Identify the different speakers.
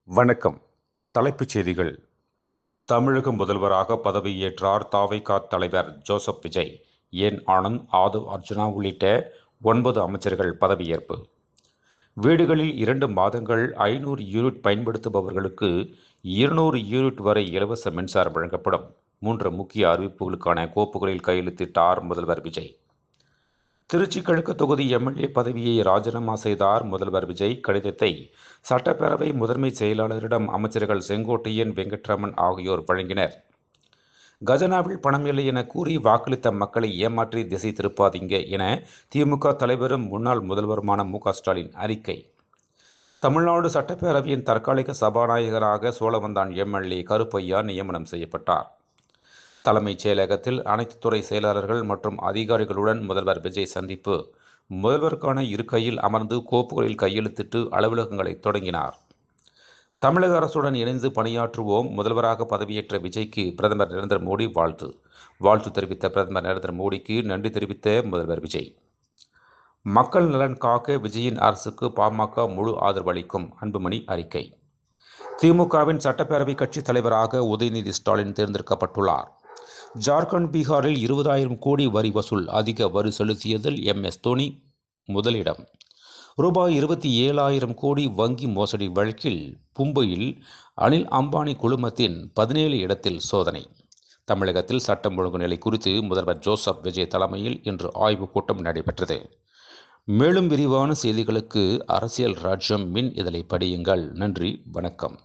Speaker 1: வணக்கம். தலைப்புச் செய்திகள். தமிழக முதல்வராக பதவியேற்றார் தாவேகா தலைவர் ஜோசப் விஜய். என். ஆனந்த், ஆதவ் அர்ஜுனா உள்ளிட்ட 9 அமைச்சர்கள் பதவியேற்பு. வீடுகளில் 2 மாதங்கள் 500 யூனிட் பயன்படுத்துபவர்களுக்கு 200 யூனிட் வரை இலவச மின்சாரம் வழங்கப்படும். 3 முக்கிய அறிவிப்புகளுக்கான கோப்புகளில் கையெழுத்திட்டார் முதல்வர் விஜய். திருச்சி கிழக்கு தொகுதி எம்எல்ஏ பதவியை ராஜினாமா செய்தார் முதல்வர் விஜய். கடிதத்தை சட்டப்பேரவை முதன்மை செயலாளரிடம் அமைச்சர்கள் செங்கோட்டையன், வெங்கட்ராமன் ஆகியோர் வழங்கினர். கஜனாவில் பணம் இல்லை என கூறி வாக்களித்த மக்களை ஏமாற்றி திசை திருப்பாதீங்க என திமுக தலைவரும் முன்னாள் முதல்வருமான மு.க.ஸ்டாலின் அறிக்கை. தமிழ்நாடு சட்டப்பேரவையின் தற்காலிக சபாநாயகராக சோழவந்தான் எம்எல்ஏ கருப்பையா நியமனம் செய்யப்பட்டார். தலைமைச் செயலகத்தில் அனைத்து துறை செயலாளர்கள் மற்றும் அதிகாரிகளுடன் முதல்வர் விஜய் சந்திப்பு. முதல்வருக்கான இருக்கையில் அமர்ந்து கோப்புகளில் கையெழுத்திட்டு அலுவலகங்களை தொடங்கினார். தமிழக அரசுடன் இணைந்து பணியாற்றுவோம். முதல்வராக பதவியேற்ற விஜய்க்கு பிரதமர் நரேந்திர மோடி வாழ்த்து தெரிவித்த பிரதமர் நரேந்திர மோடிக்கு நன்றி தெரிவித்த முதல்வர் விஜய். மக்கள் நலன் காக்க விஜயின் அரசுக்கு பாமக முழு ஆதரவு அளிக்கும். அன்புமணி அறிக்கை. திமுகவின் சட்டப்பேரவை கட்சித் தலைவராக உதயநிதி ஸ்டாலின் தேர்ந்தெடுக்கப்பட்டுள்ளார். ஜார்க்கண்ட், பீகாரில் 20,000 கோடி வரி வசூல் அதிக வரி செலுத்தியதில் எம்.எஸ். தோனி முதலிடம். ரூபாய் 27,000 கோடி வங்கி மோசடி வழக்கில் மும்பையில் அனில் அம்பானி குழுமத்தின் 17 இடத்தில் சோதனை. தமிழகத்தில் சட்டம் ஒழுங்கு நிலை குறித்து முதல்வர் ஜோசப் விஜய் தலைமையில் இன்று ஆய்வுக் கூட்டம் நடைபெற்றது. மேலும் விரிவான செய்திகளுக்கு அரசியல் ராஜ்யம் மின் இதழை படியுங்கள். நன்றி, வணக்கம்.